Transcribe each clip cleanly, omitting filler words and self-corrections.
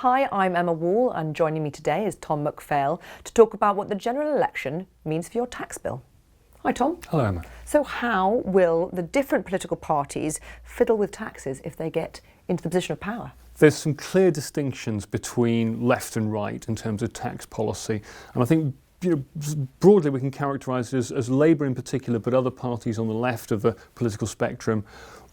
Hi, I'm Emma Wall, and joining me today is Tom McPhail to talk about what the general election means for your tax bill. Hi, Tom. Hello, Emma. So how will the different political parties fiddle with taxes if they get into the position of power? There's some clear distinctions between left and right in terms of tax policy, and I think broadly we can characterise it as Labour in particular, but other parties on the left of the political spectrum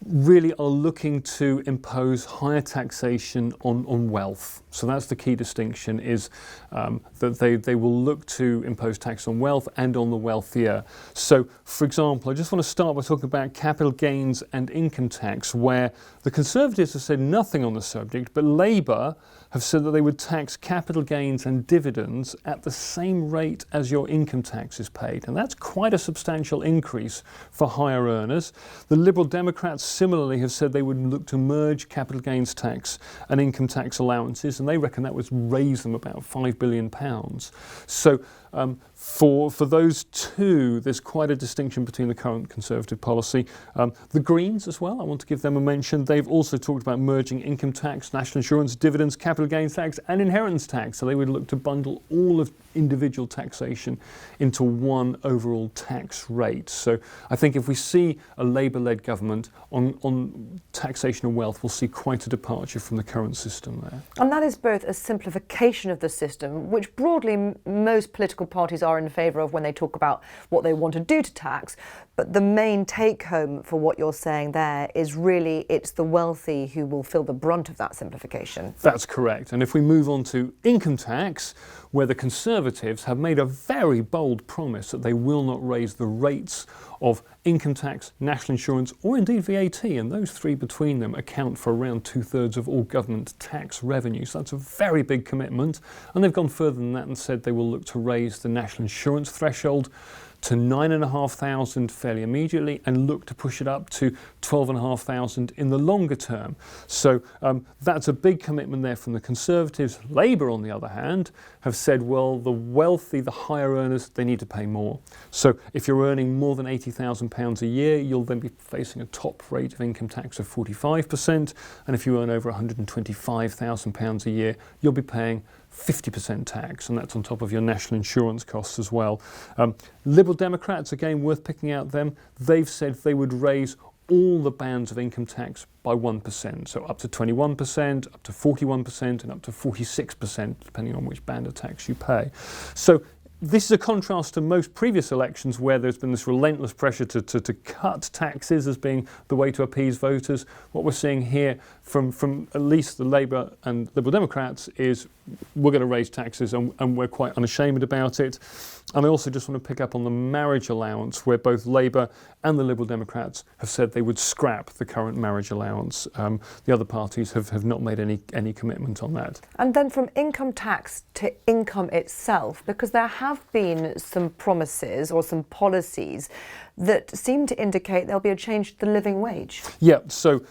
really are looking to impose higher taxation on wealth. So that's the key distinction, is that they will look to impose tax on wealth and on the wealthier. So, for example, I just want to start by talking about capital gains and income tax, where the Conservatives have said nothing on the subject, but Labour have said that they would tax capital gains and dividends at the same rate as your income tax is paid. And that's quite a substantial increase for higher earners. The Liberal Democrats similarly have said they would look to merge capital gains tax and income tax allowances, and they reckon that would raise them about £5 billion. So for those two, there's quite a distinction between the current Conservative policy. The Greens as well, I want to give them a mention. They've also talked about merging income tax, national insurance, dividends, capital gains tax and inheritance tax. So they would look to bundle all of individual taxation into one overall tax rate. So I think if we see a Labour-led government on taxation of wealth, we'll see quite a departure from the current system there. And that is both a simplification of the system, which broadly most political parties are in favour of when they talk about what they want to do to tax, but the main take home for what you're saying there is really it's the wealthy who will feel the brunt of that simplification. That's correct. And if we move on to income tax, where the Conservatives have made a very bold promise that they will not raise the rates of income tax, national insurance or indeed VAT, and those three between them account for around 2/3 of all government tax revenue. So that's a very big commitment, and they've gone further than that and said they will look to raise the national insurance threshold to 9,500 fairly immediately and look to push it up to 12,500 in the longer term. So that's a big commitment there from the Conservatives. Labour, on the other hand, have said, well, the wealthy, the higher earners, they need to pay more. So if you're earning more than £80,000 a year, you'll then be facing a top rate of income tax of 45%. And if you earn over £125,000 a year, you'll be paying 50% tax, and that's on top of your national insurance costs as well. Liberal Democrats, again, worth picking out them, they've said they would raise all the bands of income tax by 1%, so up to 21%, up to 41% and up to 46%, depending on which band of tax you pay. So this is a contrast to most previous elections where there's been this relentless pressure to cut taxes as being the way to appease voters. What we're seeing here from at least the Labour and Liberal Democrats is we're going to raise taxes and we're quite unashamed about it. And I also just want to pick up on the marriage allowance, where both Labour and the Liberal Democrats have said they would scrap the current marriage allowance. The other parties have not made any commitment on that. And then from income tax to income itself, because there have been some promises or some policies that seem to indicate there'll be a change to the living wage. Yeah, so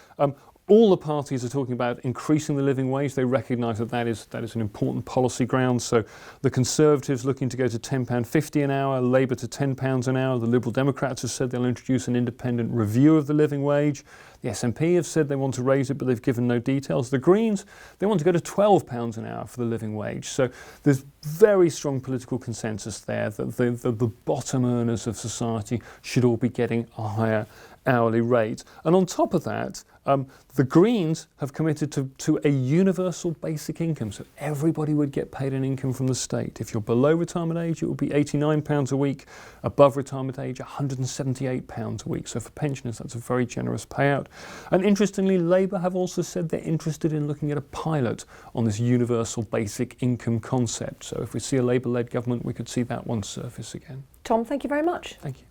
all the parties are talking about increasing the living wage. They recognise that is an important policy ground. So the Conservatives looking to go to £10.50 an hour, Labour to £10 an hour. The Liberal Democrats have said they'll introduce an independent review of the living wage. The SNP have said they want to raise it, but they've given no details. The Greens, they want to go to £12 an hour for the living wage. So there's very strong political consensus there that the bottom earners of society should all be getting a higher hourly rate. And on top of that, the Greens have committed to a universal basic income, so everybody would get paid an income from the state. If you're below retirement age, it would be £89 a week. Above retirement age, £178 a week. So for pensioners, that's a very generous payout. And interestingly, Labour have also said they're interested in looking at a pilot on this universal basic income concept. So if we see a Labour-led government, we could see that one surface again. Tom, thank you very much. Thank you.